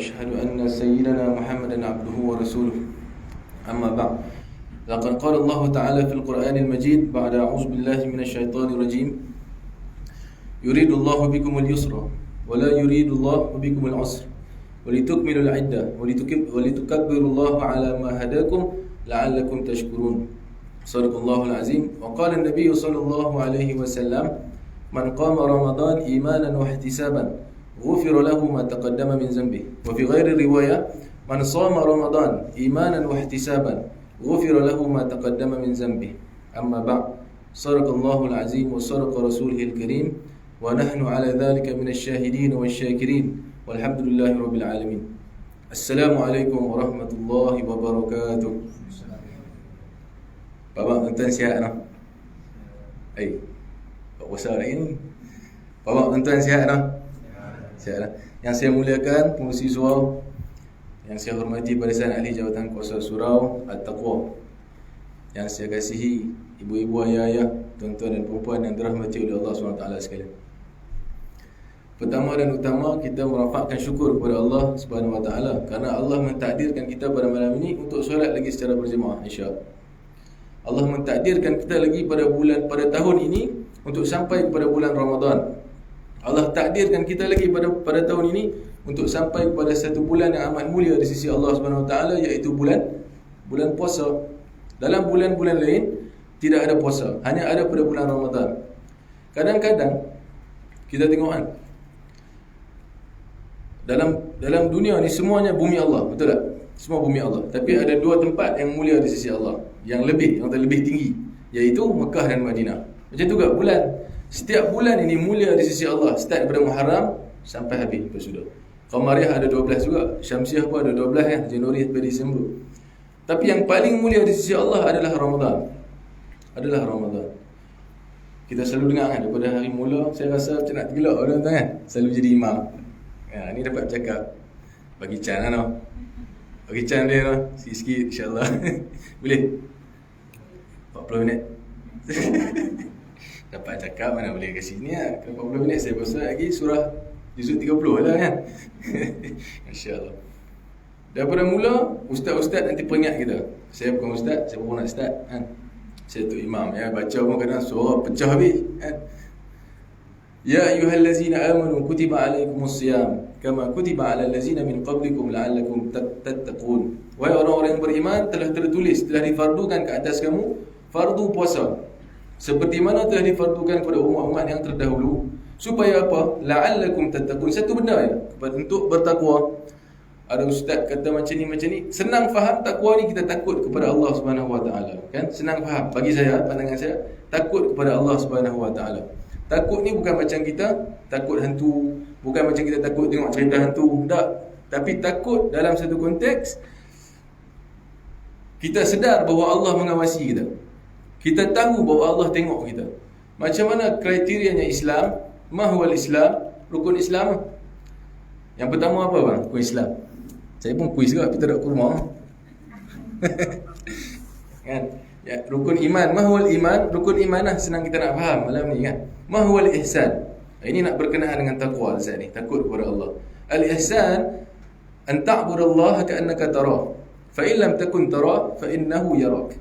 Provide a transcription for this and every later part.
أشهد أن سيدنا محمدا عبده ورسوله أما بعد لقد قال الله تعالى في القرآن المجيد بعد أعوذ بالله من الشيطان الرجيم يريد الله بكم اليسر ولا يريد الله بكم العسر ولتكملوا العدة ولتكبروا الله على ما هداكم لعلكم تشكرون صدق الله العظيم. وقال النبي صلى الله عليه وسلم من قام رمضان إيمانا واحتسابا غفر له ما تقدم من ذنبه. وفي غير الرواية من صام رمضان إيمانا واحتسابا غفر له ما تقدم من ذنبه. أما بعد صدق الله العظيم وصدق رسوله الكريم ونحن على ذلك من الشاهدين والشاكرين والحمد لله رب العالمين. السلام عليكم ورحمة الله وبركاته. Bapak tuan sihat tak? Pak besar ini. Bapak tuan sihat tak? Sihat tak? Yang saya muliakan pengurusi surau, yang saya hormati barisan ahli jabatan kuasa surau At-Taqwa, yang saya kasihi ibu-ibu, ayah-ayah, tuan-tuan dan perempuan yang dirahmati oleh Allah SWT sekalian. Pertama dan utama, kita merafakkan syukur kepada Allah SWT kerana Allah mentakdirkan kita pada malam ini untuk solat lagi secara berjemaah, insya-Allah. Allah mentakdirkan kita lagi pada tahun ini untuk sampai kepada bulan Ramadan. Allah takdirkan kita lagi pada tahun ini untuk sampai kepada satu bulan yang amat mulia di sisi Allah Subhanahu Wa Taala, iaitu bulan puasa. Dalam bulan-bulan lain tidak ada puasa, hanya ada pada bulan Ramadan. Kadang-kadang kita tengok kan, dalam dunia ni semuanya bumi Allah, betul tak? Semua bumi Allah. Tapi ada dua tempat yang mulia di sisi Allah, yang lebih tinggi, iaitu Mekah dan Madinah. Macam tu juga bulan. Setiap bulan ini mulia di sisi Allah, start daripada Muharram sampai habis sudah. Qamariyah ada 12 juga, Syamsiah pun ada 12 ya, Januari sampai Disember. Tapi yang paling mulia di sisi Allah adalah Ramadan. Kita selalu dengar kan, daripada hari mula saya rasa macam nak tergelak orang tu kan, selalu jadi imam. Ya, ni dapat bercakap. Bagi can lah no. Bagi can dia no. Sikit-sikit insya-Allah. Boleh? 40 minit. Dapat cakap mana boleh ke sini lah. Kalau 40 minit saya pasal lagi surah juzuk 30 lah kan. Insya-Allah. Daripada mula, ustaz-ustaz nanti peringat kita. Saya bukan ustaz, saya pun nak start kan. Saya tu imam ya, baca pun kadang suara pecah habis kan. Ya ayyuhallazina amanu kutiba alaikumusiyam kama kutiba alal ladzina min qablikum la'allakum tattaqun. Wahai orang-orang yang beriman, telah tertulis, telah difardukan ke atas kamu fardu puasa, seperti mana telah difardukan kepada umat-umat yang terdahulu, supaya apa? La'allakum tattaqun. Satu benda ya, untuk bertakwa. Ada ustaz kata macam ni, senang faham takwa ni kita takut kepada Allah Subhanahu Wa Taala, kan? Senang faham bagi saya, pandangan saya, takut kepada Allah Subhanahu Wa Taala. Takut ni bukan macam kita takut hantu, bukan macam kita takut tengok cerita hantu, tak. Tapi takut dalam satu konteks, kita sedar bahawa Allah mengawasi kita. Kita tahu bahawa Allah tengok kita. Macam mana kriterianya Islam? Mahwal Islam, rukun Islam. Yang pertama apa bang? Rukun Islam. Saya pun kuis juga, tapi tak ada kurma. Kan? Ya, rukun iman, mahwal iman, rukun iman lah senang kita nak faham malam ni kan. Mahwal ihsan. Ini nak berkenaan dengan takwa Ustaz ni, takut kepada Allah. Al-ihsan an ta'budallaha ka'annaka tarah, fa in lam takun tarah fa innahu yarak.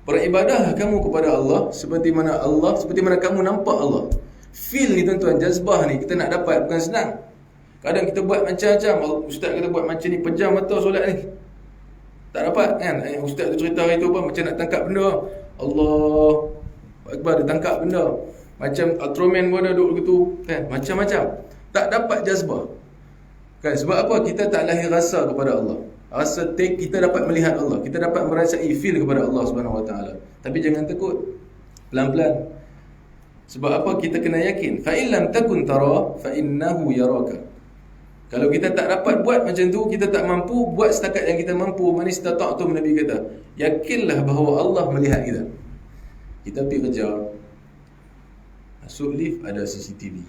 Beribadah kamu kepada Allah seperti mana kamu nampak Allah. Feel ni tuan-tuan, jazbah ni kita nak dapat bukan senang. Kadang kita buat macam-macam, ustaz kata buat macam ni, pejam mata solat ni, tak dapat kan. Ustaz tu cerita hari tu apa, macam nak tangkap benda, Allah Akbar, dia tangkap benda. Macam Ultraman pun ada duduk begitu kan, macam-macam. Tak dapat jazbah kan. Sebab apa? Kita tak lahir rasa kepada Allah. Rasa kita dapat melihat Allah, kita dapat merasai feel kepada Allah Subhanahu Wa Taala. Tapi jangan takut, pelan-pelan. Sebab apa? Kita kena yakin, fa illam takun tara fa innahu yaraka. Kalau kita tak dapat buat macam tu, kita tak mampu buat setakat yang kita mampu, man istata'tum, Nabi kata, yakinlah bahawa Allah melihat kita. Kita pergi kerja, masuk lift ada CCTV,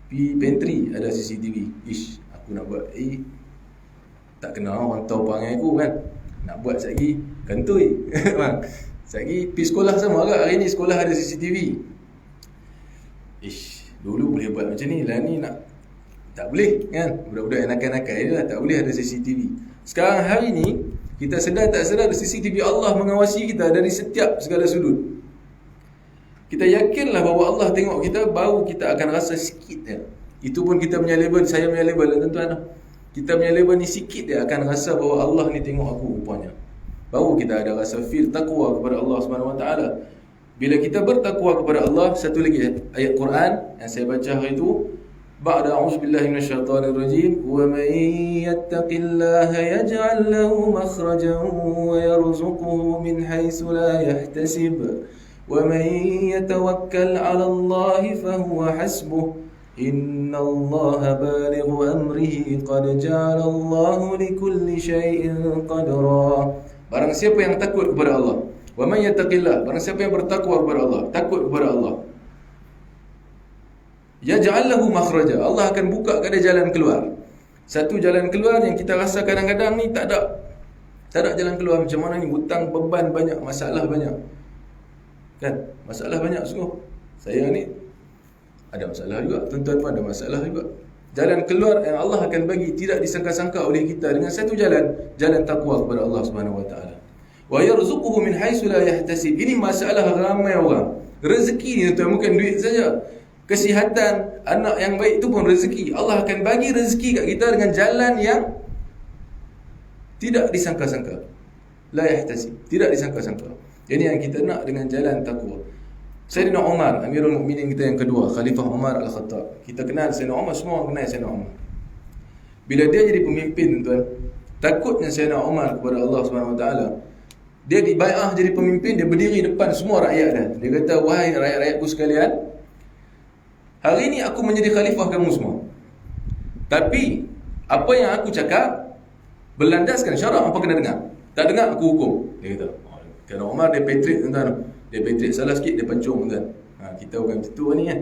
pergi pantry ada CCTV. Ish, aku nak buat tak kena orang tahu perangai aku kan. Nak buat sekali kantoi. Sekali pergi sekolah sama agak, hari ni sekolah ada CCTV. Ish, dulu boleh buat macam ni, lah ni nak Tak boleh kan. Budak-budak yang nakal-nakal ni lah, tak boleh ada CCTV. Sekarang hari ni kita sedar tak sedar CCTV Allah mengawasi kita dari setiap segala sudut. Kita yakinlah bahawa Allah tengok kita, baru kita akan rasa sikit je. Itu pun kita punya level, saya punya level tuan-tuan. Kita punya level ni sikit dia akan rasa bahawa Allah ni tengok aku rupanya. Baru kita ada rasa feel takwa kepada Allah Subhanahu Wa Taala. Bila kita bertakwa kepada Allah, satu lagi ayat Quran yang saya baca hari itu, ba'da a'udzubillahi minasyaitonir rajim, wa may yattaqillaha yaj'al lahu makhrajan wa yarzuquhu min haitsu la yahtasib wa may yatawakkal 'ala Allahi fahuwa hasbuh innallaha balighu amrihi qad ja'ala Allahu likulli shay'in qadra. Barang siapa yang takut kepada Allah, wa may yattaqillah, barang siapa yang bertakwa kepada Allah, takut kepada Allah, yaj'al lahu makhraja, Allah akan buka kepada jalan keluar. Satu jalan keluar yang kita rasa kadang-kadang ni tak ada jalan keluar. Macam mana ni, hutang, beban banyak, masalah banyak. Kan? Masalah banyak sungguh. Saya ni ada masalah juga, tuan-tuan pun ada masalah juga. Jalan keluar yang Allah akan bagi tidak disangka-sangka oleh kita dengan satu jalan takwa kepada Allah Subhanahu Wa Taala. Wa yarzuquhu min haitsu la yahtasib. Ini masalah ramai orang. Rezeki ni tuan, bukan duit saja. Kesihatan, anak yang baik itu pun rezeki. Allah akan bagi rezeki kat kita dengan jalan yang tidak disangka-sangka. La yahtasib, tidak disangka-sangka. Ini yang kita nak dengan jalan takwa. Sayyidina Umar, Amirul Mukminin kita yang kedua, Khalifah Umar Al-Khattab. Kita kenal Sayyidina Umar, semua orang kenal Sayyidina Umar. Bila dia jadi pemimpin tuan, takutnya Sayyidina Umar kepada Allah Subhanahu Wa Taala. Dia dibai'ah jadi pemimpin, dia berdiri depan semua rakyat dia. Dia kata, wahai rakyat-rakyatku sekalian, hari ini aku menjadi khalifah kamu semua. Tapi apa yang aku cakap berlandaskan syarak, apa kena dengar. Tak dengar aku hukum. Dia kata. Kerana Umar dia patriot tuan-tuan. Dia patriot salah sikit dia pencung tuan. Kita bukan macam tu ni kan.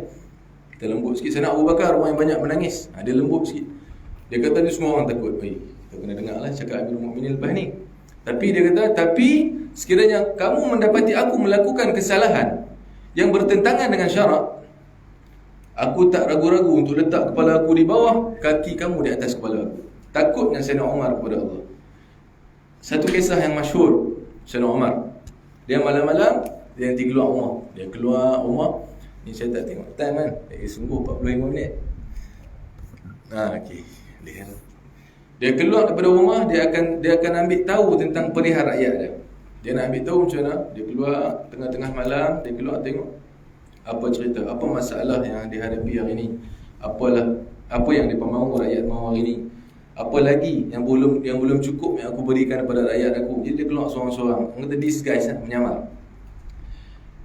Kita lembut sikit. Saya nak Abu Bakar orang yang banyak menangis. Dia lembut sikit. Dia kata ni semua orang takut. Kita kena dengar lah cakap Amirul Mukminin lepas ni. Tapi dia kata, tapi sekiranya kamu mendapati aku melakukan kesalahan yang bertentangan dengan syarak, aku tak ragu-ragu untuk letak kepala aku di bawah, kaki kamu di atas kepala aku. Takutnya Sayyidina Umar kepada Allah. Satu kisah yang masyhur Sayyidina Umar. Dia malam-malam dia nanti keluar rumah. Dia keluar rumah. Ni saya tak tengok time kan. Sungguh 45 minit. Okey. Dia keluar daripada rumah, dia akan ambil tahu tentang perihal rakyat dia. Dia nak ambil tahu macam mana. Dia keluar tengah-tengah malam, dia keluar tengok apa cerita, apa masalah yang dihadapi hari ini. Apa yang mereka mahu, rakyat mahu hari ini. Apa lagi yang belum cukup yang aku berikan kepada rakyat aku. Jadi dia keluar seorang-seorang. Orang kata disguise, menyamar.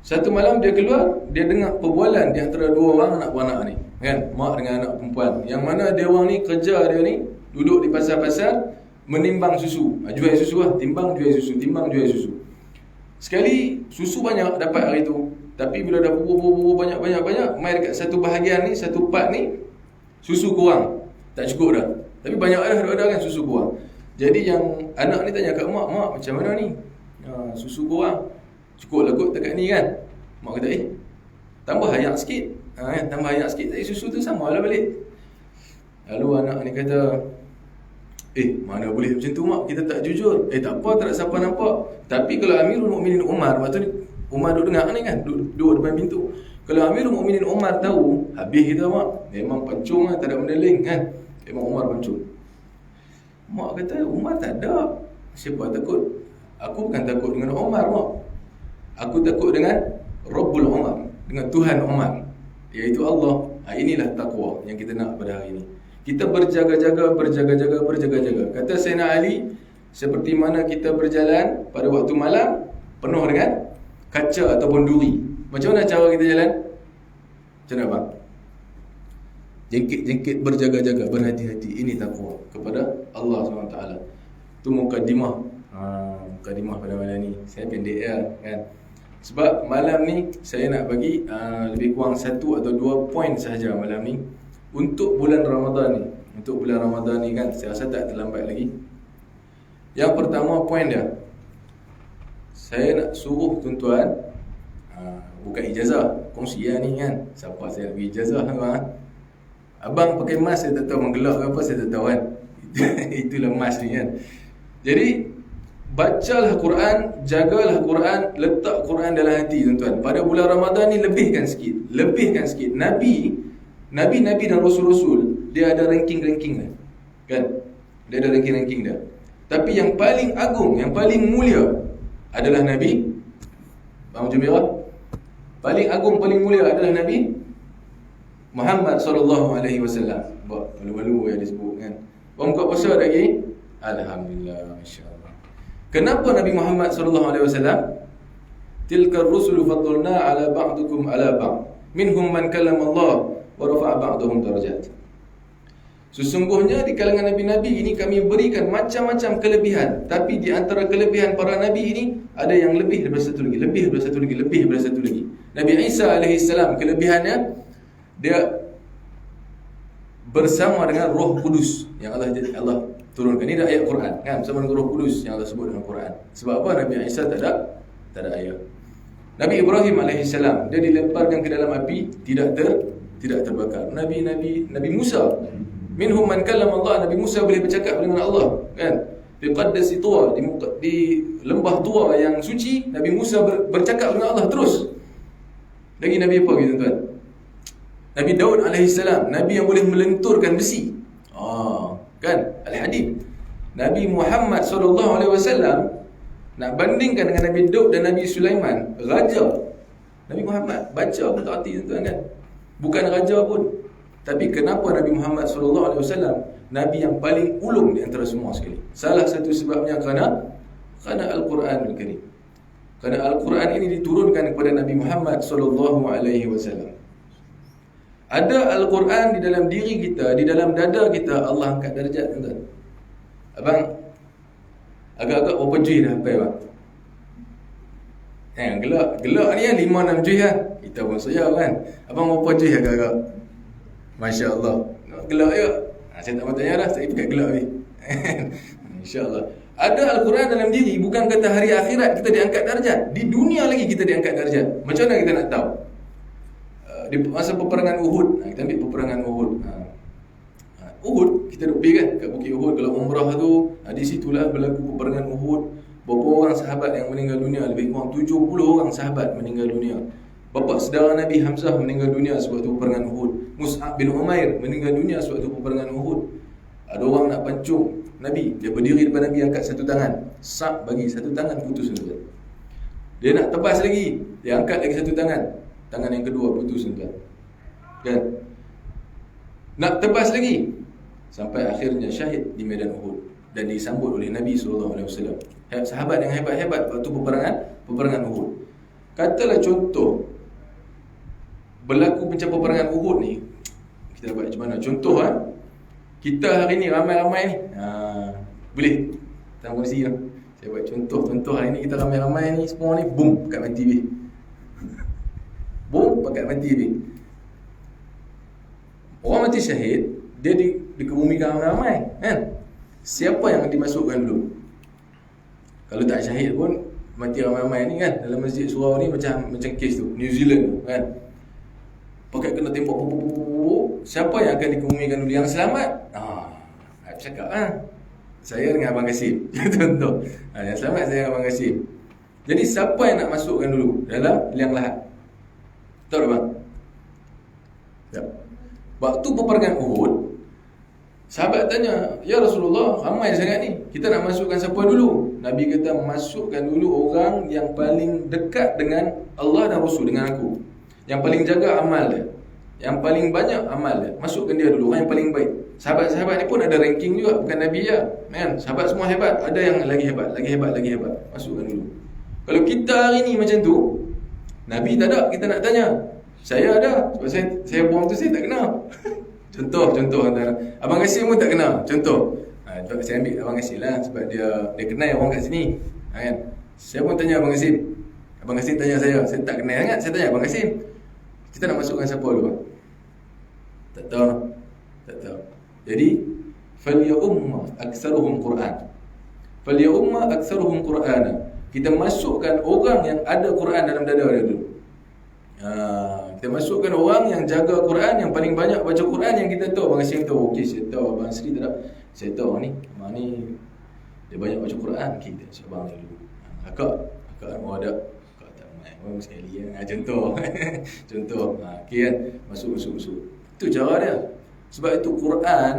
Satu malam dia keluar, dia dengar perbualan di antara dua orang anak beranak ni, kan? Mak dengan anak perempuan. Yang mana dia orang ni kerja dia ni duduk di pasar-pasar menimbang susu. Jual susu lah, timbang jual susu, timbang jual susu. Sekali susu banyak dapat hari tu. Tapi bila dah bubur banyak-banyak, mai dekat satu bahagian ni, satu part ni susu kurang. Tak cukup dah. Tapi banyak dah kan susu kurang. Jadi yang anak ni tanya kat mak, "Mak, macam mana ni? Susu kurang. Cukup lah kot dekat ni kan?" Mak kata, tambah ayak sikit. Kan? Tambah ayak sikit, tadi susu tu sama lah balik. Lalu anak ni kata, mana boleh macam tu mak, kita tak jujur. Tak apa, tak ada siapa nampak. Tapi kalau Amirul Mukminin Umar, waktu ni Umar duduk dengar ni kan, duduk depan pintu. Kalau Amirul Mukminin Umar tahu, habis kita mak. Memang pencung lah, tak ada benda lain kan. Memang Umar pencung. Mak kata, Umar tak ada. Siapa takut? Aku bukan takut dengan Umar mak. Aku takut dengan Rabbul Umar, dengan Tuhan Umar, iaitu Allah. Inilah takwa yang kita nak pada hari ini. Kita berjaga-jaga. Kata Sayyidina Ali, seperti mana kita berjalan pada waktu malam penuh dengan kaca ataupun duri. Macam mana cara kita jalan? Macam mana bang? Jengkit-jengkit, berjaga-jaga, berhati-hati. Ini takwa kepada Allah SWT. Itu mukadimah. Mukadimah pada malam ni. Saya pendek kan. Sebab malam ni saya nak bagi lebih kurang 1 atau 2 poin sahaja malam ni untuk bulan Ramadan ni. Untuk bulan Ramadan ni kan, saya rasa tak terlambat lagi. Yang pertama poin dia, saya nak suruh tuan-tuan, bukan ijazah, kongsi lah ni kan. Siapa saya nak bagi ijazah kan? Abang pakai mask saya tak tahu, menggelak ke apa saya tak tahu kan. Itulah mask ni kan. Jadi bacalah Quran, jagalah Quran, letak Quran dalam hati tuan-tuan. Pada bulan Ramadan ni lebihkan sikit. Nabi dan Rasul-Rasul dia ada ranking-ranking dah. Kan? Dia ada ranking-ranking dah. Tapi yang paling agung, yang paling mulia adalah Nabi. Bang Jumirah, paling agung, paling mulia adalah Nabi Muhammad SAW. Malu-malu yang disebut kan. Bang buka puasa lagi? Alhamdulillah, masya-Allah. Kenapa Nabi Muhammad SAW? Tilka ar-rusulu faddalna ala ba'dukum ala ba'd. Minhum man kallama Allah wa rafa'a ba'dahum darajat. Sesungguhnya di kalangan Nabi-Nabi ini kami berikan macam-macam kelebihan. Tapi di antara kelebihan para Nabi ini ada yang lebih daripada satu lagi, lebih daripada satu lagi. Nabi Isa AS kelebihannya dia bersama dengan Roh Kudus yang Allah turunkan. Ini dah ayat Quran kan, bersama dengan Roh Kudus yang Allah sebut dalam Quran. Sebab apa? Nabi Isa tak ada ayat. Nabi Ibrahim AS dia dilemparkan ke dalam api, tidak terbakar. Nabi Musa, minhum man kallama Allah, Nabi Musa boleh bercakap dengan Allah kan. Di Qaddasi Tuwa, di lembah Tuwa yang suci, Nabi Musa bercakap dengan Allah terus. Lagi Nabi apa gitu tuan? Nabi Daud AS, Nabi yang boleh melenturkan besi. Kan? Al-Hadid. Nabi Muhammad SAW nak bandingkan dengan Nabi Daud dan Nabi Sulaiman, raja. Nabi Muhammad baca pun tak hati tuan kan. Bukan raja pun. Tapi kenapa Nabi Muhammad SAW Nabi yang paling ulung di antara semua sekali? Salah satu sebabnya kerana Al-Quranul Karim. Kerana Al-Quran ini diturunkan kepada Nabi Muhammad SAW. Ada Al-Quran di dalam diri kita, di dalam dada kita, Allah angkat darjat tuan-tuan. Abang agak-agak berapa juih dah sampai bang? Gelak ni kan 5-6 juih kan. Kita pun sayang kan. Abang berapa juih agak-agak? Masya Allah. Gelak ya. Saya tak mahu tanya dah, saya pakai gelak ni. InsyaAllah. Ada Al-Quran dalam diri, bukan kata hari akhirat kita diangkat darjat. Di dunia lagi kita diangkat darjat. Macam mana kita nak tahu? Di masa peperangan Uhud, kita ambil peperangan Uhud. Uhud, kita duduk pergi kan kat Bukit Uhud. Kalau umrah tu, di situlah berlaku peperangan Uhud. Berapa orang sahabat yang meninggal dunia? Lebih kurang 70 orang sahabat meninggal dunia. Bapa saudara Nabi Hamzah meninggal dunia sewaktu peperangan Uhud. Mus'ab bin Umair meninggal dunia sewaktu peperangan Uhud. Ada orang nak pancung Nabi, dia berdiri depan Nabi, angkat satu tangan, sak bagi satu tangan, putus tuan. Dia nak tebas lagi, dia angkat lagi satu tangan, tangan yang kedua putus tuan. Kan? Nak tebas lagi sampai akhirnya syahid di medan Uhud dan disambut oleh Nabi SAW. Sahabat yang hebat-hebat waktu peperangan Uhud. Katalah contoh berlaku macam peperangan Uhud ni, kita buat macam mana? Contoh kita hari ni ramai-ramai ni, boleh dalam kursi lah. Saya buat contoh hari ni kita ramai-ramai ni, semua ni boom kat mati TV. Boom pakat mati TV. Orang mati syahid, dia dikebumikan ramai-ramai kan. Siapa yang dimasukkan dulu? Kalau tak syahid pun mati ramai-ramai ni kan. Dalam masjid surau ni macam kes tu, New Zealand tu kan. Pakai kena tembak, siapa yang akan dikebumikan dulu? Yang selamat? Saya cakap saya dengan Abang Kasim. Contoh, yang selamat saya dengan Abang Kasim. Jadi siapa yang nak masukkan dulu dalam liang lahat? Tahu tak bang? Tak. Waktu peperangan Uhud, sahabat tanya, ya Rasulullah, ramai sangat ni, kita nak masukkan siapa dulu? Nabi kata, masukkan dulu orang yang paling dekat dengan Allah dan Rasul, dengan aku, yang paling jaga amal dia, yang paling banyak amal dia, masukkan dia dulu, orang yang paling baik. Sahabat-sahabat ni pun ada ranking juga, bukan Nabi je kan? Sahabat semua hebat, ada yang lagi hebat, masukkan dulu. Kalau kita hari ni macam tu, Nabi tak ada, kita nak tanya. Saya ada, sebab saya buang tu saya tak kenal. Contoh antara Abang Kasim pun tak kenal. Contoh, saya ambil Abang Kasim lah, sebab dia kenal orang kat sini kan? Saya pun tanya Abang Kasim, Abang Kasim tanya saya tak kenal sangat, saya tanya Abang Kasim, kita nak masukkan siapa dulu bang? Tak tahu. Jadi falyumma aktsaruhum Qur'ana. Kita masukkan orang yang ada Quran dalam dada dia dulu. Kita masukkan orang yang jaga Quran, yang paling banyak baca Quran, yang kita tahu. Abang Hasim tahu, okey saya tahu Abang Sri tak ada. Saya tahu ni, abang ni dia banyak baca Quran. Kita abang ni dulu. Akak mau ada. Akak tak main. Abang sekali ya. Contoh. Contoh. Okey kan. Masuk. Itu cara dia. Sebab itu Quran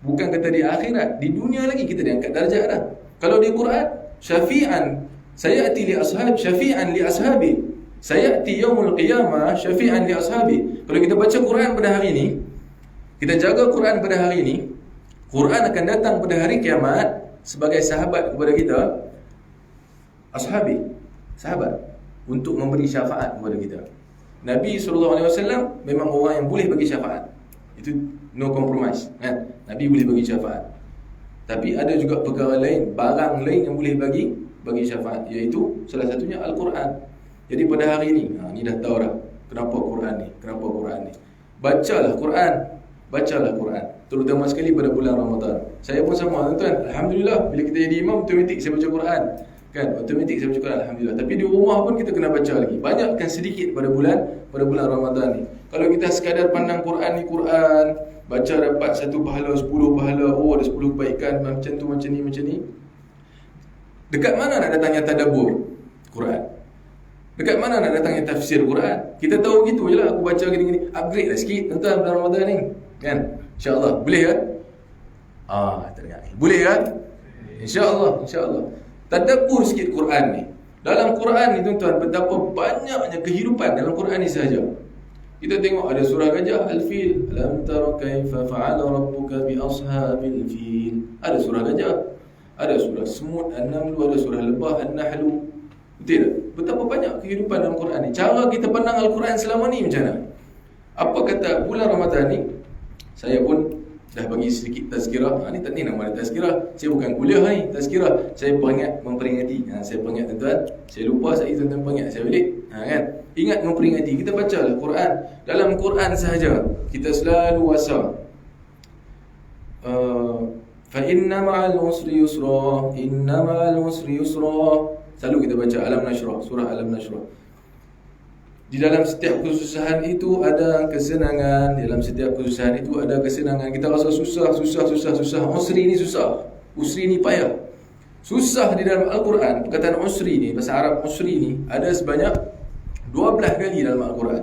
bukan kata di akhirat, di dunia lagi kita diangkat darjat dah. Kalau di Quran, syafi'an sayati li ashab, syafi'an li ashabi. Sayati yaumul qiyamah syafi'an li ashabi. Kalau kita baca Quran pada hari ini, kita jaga Quran pada hari ini, Quran akan datang pada hari kiamat sebagai sahabat kepada kita, ashabi, sahabat, untuk memberi syafaat kepada kita. Nabi SAW memang orang yang boleh bagi syafaat. Itu no compromise, kan? Nabi boleh bagi syafaat. Tapi ada juga perkara lain, barang lain yang boleh bagi syafaat, iaitu salah satunya Al-Quran. Jadi pada hari ni, ni dah tahu dah kenapa Quran ni. Bacalah Quran, terutama sekali pada bulan Ramadan. Saya pun sama, tuan-tuan. Alhamdulillah, bila kita jadi imam, automatik saya baca Quran. Kan, automatik saya baca Quran, alhamdulillah. Tapi di rumah pun kita kena baca lagi. Banyakkan sedikit pada bulan Ramadan ni. Kalau kita sekadar pandang Quran ni Quran, baca dapat 1 pahala, 10 pahala, ada 10 kebaikan, macam tu, macam ni. Dekat mana nak datangnya tadabbur Quran? Dekat mana nak datangnya tafsir Quran? Kita tahu gitu je lah, aku baca gini-gini. Upgrade lah sikit tuan-tuan bulan Ramadan ni, kan? InsyaAllah, boleh kan? Teringat. Boleh kan? InsyaAllah. Tadabbur sikit Quran ni. Dalam Quran ni tuan-tuan, betapa banyaknya kehidupan dalam Quran ni sahaja. Kita tengok ada surah gajah, Al-Fil. Alam tara kaifa fa'ala rabbuka bi ashabil fil. Ada surah gajah. Ada surah semut, An-Naml, ada surah lebah, An-Nahl. Betul tak? Betapa banyak kehidupan dalam Quran ni. Cara kita pandang Al-Quran selama ni macam mana? Apa kata bulan Ramadan ni? Saya pun dah bagi sedikit tazkirah. Ni tak ni nama dia tazkirah. Saya bukan kuliah ni, tazkirah. Saya memperingati. Saya peringat tuan-tuan. Saya lupa, saya tuan-tuan peringat. Saya balik. Kan? Ingat memperingati. Kita baca lah Quran. Dalam Quran sahaja kita selalu wasa. Fa inna ma'al usri yusra. Inna ma'al usri yusra. Selalu kita baca Alam Nashrah, surah Alam Nashrah. Di dalam setiap kesusahan itu ada kesenangan. Di dalam setiap kesusahan itu ada kesenangan. Kita rasa susah. Usri ni susah. Usri ni payah. Susah di dalam Al-Quran. Perkataan usri ni, bahasa Arab usri ni, ada sebanyak 12 kali dalam Al-Quran.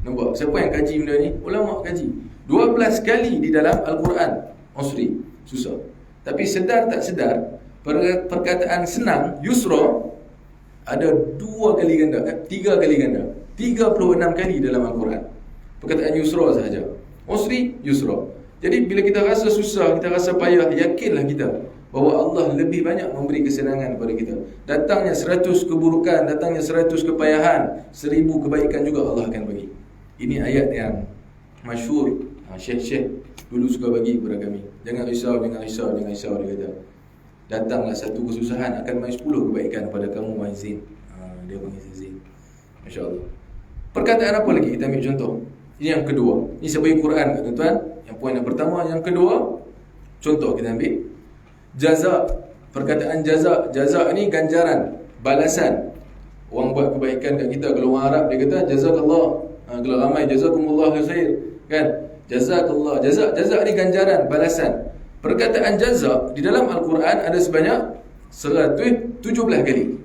Nampak? Siapa yang kaji benda ni? Ulama kaji. 12 kali di dalam Al-Quran usri, susah. Tapi sedar tak sedar, perkataan senang, yusra, ada 2 kali ganda, 3 kali ganda, 36 kali dalam Al-Quran. Perkataan yusra sahaja. Usri, yusra. Jadi bila kita rasa susah, kita rasa payah, yakinlah kita bahawa Allah lebih banyak memberi kesenangan kepada kita. Datangnya 100 keburukan, datangnya 100 kepayahan, 1000 kebaikan juga Allah akan bagi. Ini ayat yang masyhur. Syekh-syekh dulu suka bagi kepada kami. Jangan risau, dia kata. Datanglah satu kesusahan, akan mai 10 kebaikan kepada kamu, wahai Zain. Dia panggil Zain. Masya Allah. Perkataan apa lagi? Kita ambil contoh. Ini yang kedua. Ini saya bagi Quran kat tuan-tuan. Yang poin yang pertama. Yang kedua, contoh kita ambil jaza. Perkataan jaza. Jaza ni ganjaran, balasan. Orang buat kebaikan kat kita, kalau orang Arab dia kata jazakallah. Kalau ramai jazakumullah khair, kan? Jazakallah. Jaza ni ganjaran, balasan. Perkataan jaza di dalam Al-Quran ada sebanyak 117 kali.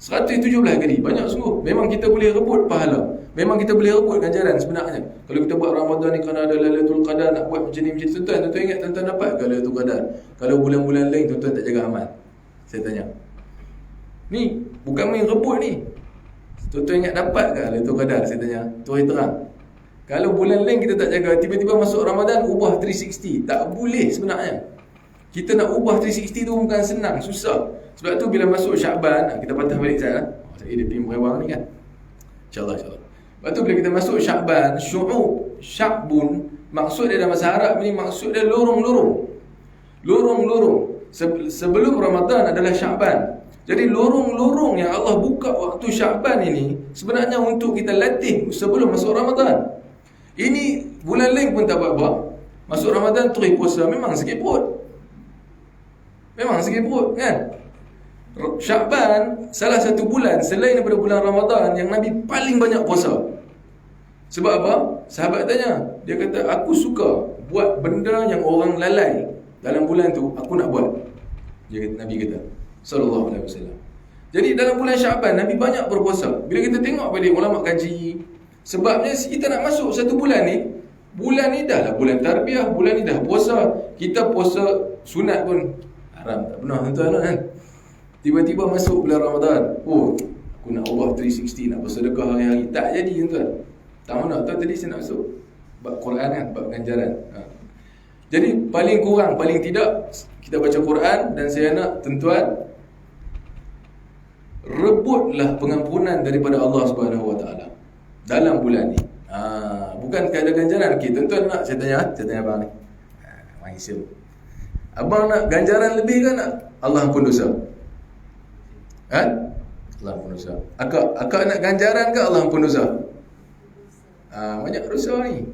117 kali. Banyak sungguh. Memang kita boleh rebut pahala. Memang kita boleh rebut ganjaran sebenarnya. Kalau kita buat Ramadan ni kerana ada Lailatul Qadar, nak buat macam ni, tuan-tuan ingat tuan-tuan dapat ke Lailatul Qadar? Kalau bulan-bulan lain tuan-tuan tak jaga amal? Saya tanya. Ni bukan main rebut ni. Tuan-tuan ingat dapat ke Lailatul Qadar? Saya tanya. Tuan terang. Kalau bulan lain kita tak jaga, tiba-tiba masuk Ramadan, ubah 360. Tak boleh sebenarnya. Kita nak ubah 360 tu bukan senang, susah. Sebab tu bila masuk Sya'ban, kita patah balik saya. Saya dia pergi merewang ni kan. InsyaAllah. Sebab tu bila kita masuk Sya'ban, Sya'bun, maksud dia dalam bahasa Arab ni, maksud dia lorong-lorong. Sebelum Ramadan adalah Sya'ban. Jadi lorong-lorong yang Allah buka waktu Sya'ban ini sebenarnya untuk kita latih sebelum masuk Ramadan. Ini bulan lain pun tak apa-apa. Masuk Ramadan terus puasa, memang sakit perut. Kan? Sya'ban salah satu bulan selain daripada bulan Ramadan yang Nabi paling banyak puasa. Sebab apa? Sahabat tanya, dia kata, aku suka buat benda yang orang lalai dalam bulan tu, aku nak buat. Nabi kata sallallahu alaihi wasallam. Jadi dalam bulan Syaban Nabi banyak berpuasa. Bila kita tengok pada ulama kaji, sebabnya kita nak masuk satu bulan ni dah lah bulan tarbiyah, bulan ni dah puasa. Kita puasa sunat pun haram tak pernah tuan-tuan kan. Tiba-tiba masuk bulan Ramadan, oh aku nak Allah 360, nak bersedekah hari-hari. Tak jadi tuan-tuan. Tak mana tuan tadi saya nak masuk bab Quran kan, bab ganjaran. Jadi paling kurang, paling tidak kita baca Quran, dan saya nak tuan-tuan rebutlah pengampunan daripada Allah Subhanahu Wa Taala dalam bulan ni. Bukan ada ganjaran. Okey, tuan-tuan nak saya tanya abang ni. Mai siap. Abang nak ganjaran lebih ke nak Allah ampun dosa? Allah ampun dosa. Akak nak ganjaran ke Allah ampun dosa? Banyak dosa ni.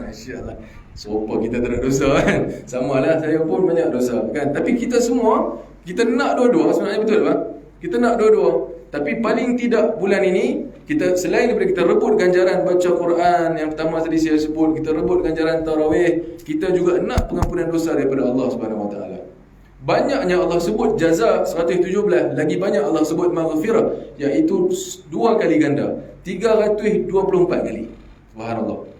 Masya-Allah. Serupa kita tak ada dosa kan. Samalah saya pun banyak dosa kan. Tapi kita semua kita nak dua-dua sebenarnya, betul tak? Kita nak dua-dua. Tapi paling tidak bulan ini kita selain daripada kita rebut ganjaran baca Quran yang pertama tadi saya sebut, kita rebut ganjaran tarawih, kita juga nak pengampunan dosa daripada Allah Subhanahu Wa Taala. Banyaknya Allah sebut jaza 117, lagi banyak Allah sebut maghfirah, iaitu 2 kali ganda, 324 kali. Subhanallah.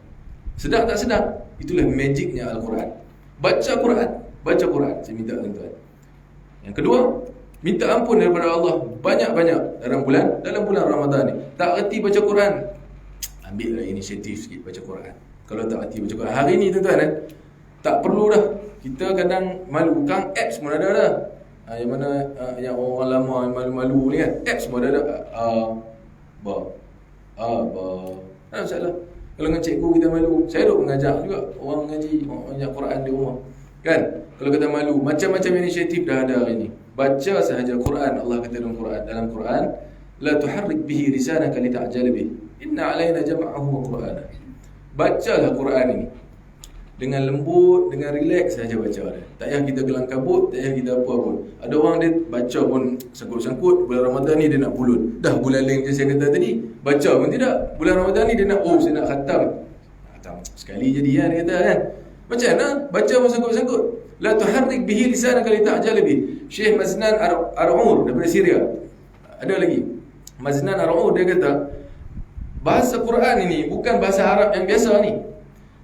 Sedap tak sedap? Itulah magicnya Al-Quran. Baca Quran, baca Quran. Saya minta tuan-tuan. Yang kedua, minta ampun daripada Allah banyak-banyak dalam bulan Ramadan ni. Tak erti baca Quran, ambillah inisiatif sikit baca Quran. Kalau tak erti baca Quran hari ni tuan-tuan, tak perlu dah. Kita kadang malu, kan apps pun ada dah. Yang mana yang orang lama yang malu-malu ni kan, apps pun ada. Tak masalah. Kalau dengan cikgu kita malu, saya duk mengajar juga orang mengaji, orang Quran di rumah. Kan? Kalau kita malu, macam-macam inisiatif dah ada hari ni. Baca sahaja Quran. Allah kata dalam Quran, la tuharrik bihi lisanaka lita'jala bih. Inna 'alaina jam'ahu wa Qur'ana. Bacalah Quran ini dengan lembut, dengan relax saja baca dia. Tak payah kita gelang kabut, tak payah kita apa pun. Ada orang dia baca pun sangkut-sangkut, bulan Ramadan ni dia nak pulut. Dah bulan lain macam saya kata tadi, baca pun tidak. Bulan Ramadan ni dia nak, saya nak khatam. Khatam sekali jadi kan, dia kata kan. Macam mana? Baca pun sangkut-sangkut. La tuharrik bihi lisanaka lita'jala bih. Syekh Maznan Ar-Ur daripada Syria. Ada lagi. Maznan Ar-Ur dia kata, bahasa Quran ini bukan bahasa Arab yang biasa ni.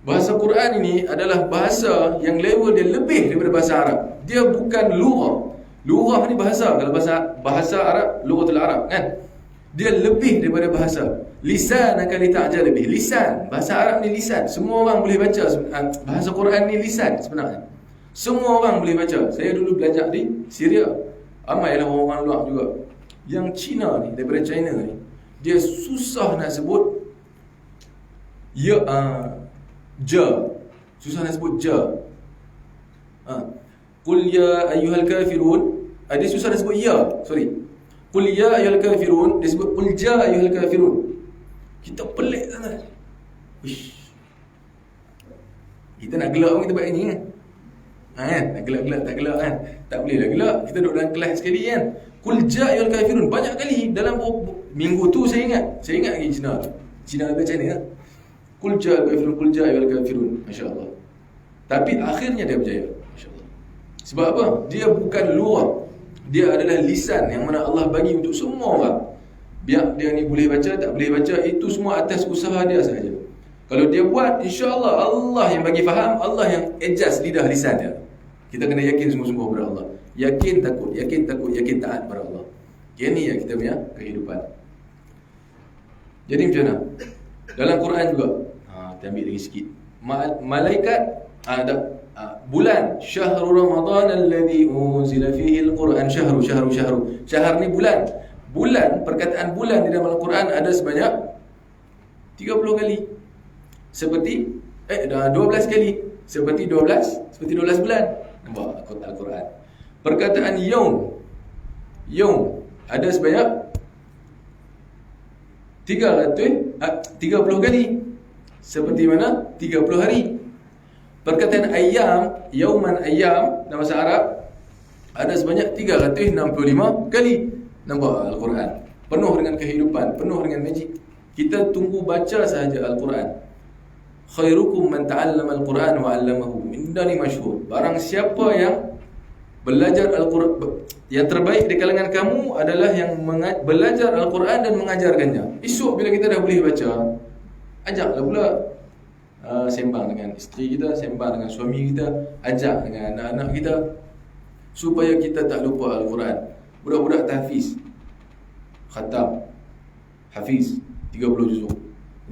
Bahasa Quran ini adalah bahasa yang level dia lebih daripada bahasa Arab. Dia bukan lughah. Lughah ni bahasa. Kalau bahasa Arab, lughatul Arab kan. Dia lebih daripada bahasa. Lisanaka lita'jala bih. Lisan. Bahasa Arab ni lisan. Semua orang boleh baca. Bahasa Quran ni lisan sebenarnya. Semua orang boleh baca. Saya dulu belajar di Syria. Ramailah orang luar juga. Yang Cina ni, daripada China ni, dia susah nak sebut susah nak sebut Qul ya ayyuhal kafirun. Dia susah nak sebut Qul ya ayyuhal kafirun. Dia sebut qul ja ayyuhal kafirun. Kita pelik sangat. Kita nak gelak pun kita buat ini kan. Nak gelak-gelak tak gelak kan. Tak boleh lah gelak. Kita duduk dalam kelas sekali kan. Qul ja ayyuhal kafirun. Banyak kali dalam minggu tu saya ingat lagi Cina ke China kan. Qul ja kafirun, qul ja ayyuhal kafirun. Masya-Allah. Tapi akhirnya dia berjaya. Masya-Allah. Sebab apa? Dia bukan lughah. Dia adalah lisan yang mana Allah bagi untuk semua orang. Biar dia ni boleh baca, tak boleh baca, itu semua atas usaha dia sahaja. Kalau dia buat, insya-Allah Allah yang bagi faham, Allah yang adjust lidah lisan dia. Kita kena yakin sungguh-sungguh kepada Allah. Yakin takut, yakin taat kepada Allah. Ini yang kita punya kehidupan. Jadi macam mana? Dalam Quran juga, kita ambil lagi sikit. Malaikat bulan syahrul Ramadan alladhi unzila fihi al-Quran. Syahr ni bulan, perkataan bulan di dalam Al-Quran ada sebanyak 30 kali. Seperti 12 kali. Seperti 12 bulan. Nampak Al-Quran. Perkataan yaum ada sebanyak 30 kali. Seperti mana? 30 hari. Perkataan ayam, yauman ayam dalam bahasa Arab ada sebanyak 365 kali. Nampak Al-Quran penuh dengan kehidupan, penuh dengan magic. Kita tunggu baca sahaja Al-Quran. Khairukum man ta'allama Al-Quran wa 'allamahu. Ini masyhur. Barang siapa yang belajar Al-Quran, yang terbaik di kalangan kamu adalah yang belajar Al-Quran dan mengajarkannya. Esok bila kita dah boleh baca, ajaklah pula sembang dengan isteri kita, sembang dengan suami kita, ajak dengan anak-anak kita, supaya kita tak lupa Al-Quran. Budak-budak tahfiz, khatam, hafiz 30 juzuk.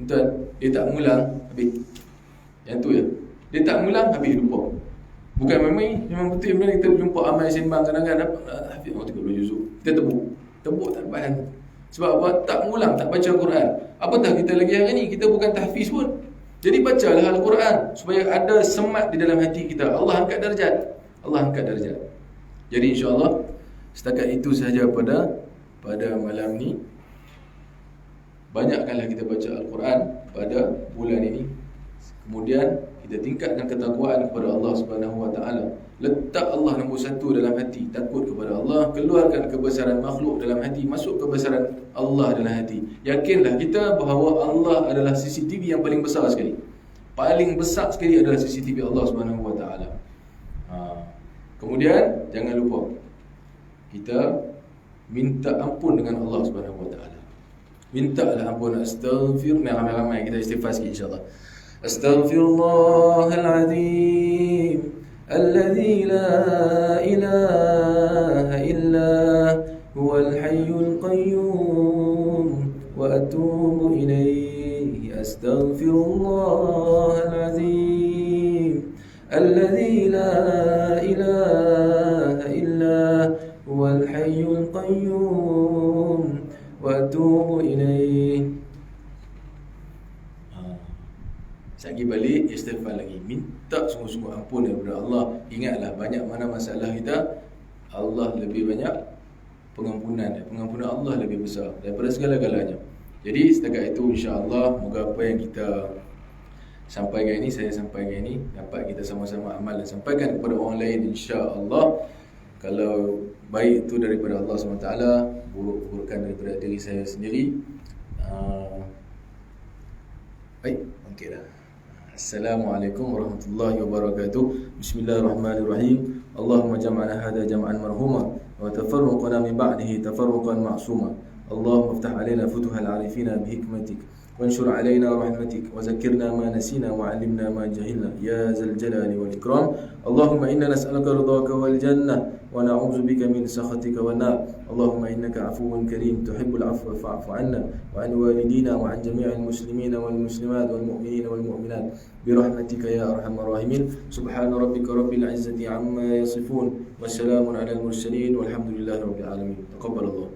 Tuan, dia tak mengulang, habis. Yang tu ya. Dia tak mengulang, habis lupa. Bukan memang betul bila kita jumpa amai sembang kadang-kadang hafiz 30 juzuk. Kita tebuk tak dapat. Sebab apa? Tak mengulang, tak baca Al-Quran. Apatah kita lagi hari ni, kita bukan tahfiz pun. Jadi bacalah Al-Quran supaya ada semat di dalam hati kita. Allah angkat darjat. Allah angkat darjat. Jadi insya-Allah setakat itu sahaja pada malam ni. Banyakkanlah kita baca Al-Quran pada bulan ini. Kemudian kita tingkatkan ketakwaan kepada Allah Subhanahu Wa Taala. Letak Allah nombor satu dalam hati, takut kepada Allah. Keluarkan kebesaran makhluk dalam hati, masuk kebesaran Allah dalam hati. Yakinlah kita bahawa Allah adalah CCTV yang paling besar sekali. Paling besar sekali adalah CCTV Allah Subhanahu Wa Taala. Kemudian jangan lupa kita minta ampun dengan Allah Subhanahu Wa Taala. Mintalah ampun, astaghfir. Ramai-ramai kita istighfar sikit insya-Allah. Astaghfirullahaladzim alladzi la ilaha illa huwal hayyul qayyum wa atubu ilaihi. Astaghfirullahaladzim alladzi la ilaha illa huwal hayyul qayyum wa atubu ilaihi. Lagi balik istighfar lagi, minta sungguh-sungguh ampun daripada Allah. Ingatlah banyak mana masalah kita, Allah lebih banyak pengampunan Allah lebih besar daripada segala-galanya. Jadi setakat itu insya-Allah, moga apa yang kita sampaikan ini, saya sampaikan ini, dapat kita sama-sama amal dan sampaikan kepada orang lain insya-Allah. Kalau baik itu daripada Allah SWT, buruk-burukan daripada diri saya sendiri. Baik, okey dah. Assalamualaikum warahmatullahi wabarakatuh. Bismillahirrahmanirrahim. Allahumma jam'ana hadha jam'an marhuma wa tafarruqana min ba'dihi tafarruqan ma'suma. Allahumma iftah alaina futuhal arifina bihikmatik وانشر علينا رحمتك وذكرنا ما نسينا وعلمنا ما جهلنا يا ذا الجلال والإكرام. اللهم إنا نسألك رضاك والجنة ونعوذ بك من سخطك والنار. اللهم إنك عفو كريم تحب العفو فاعف عنا وعن والدينا وعن جميع المسلمين والمسلمات والمؤمنين والمؤمنات برحمتك يا أرحم الراحمين. سبحان ربك رب العزة عما يصفون والسلام على المرسلين والحمد لله رب العالمين. تقبل الله.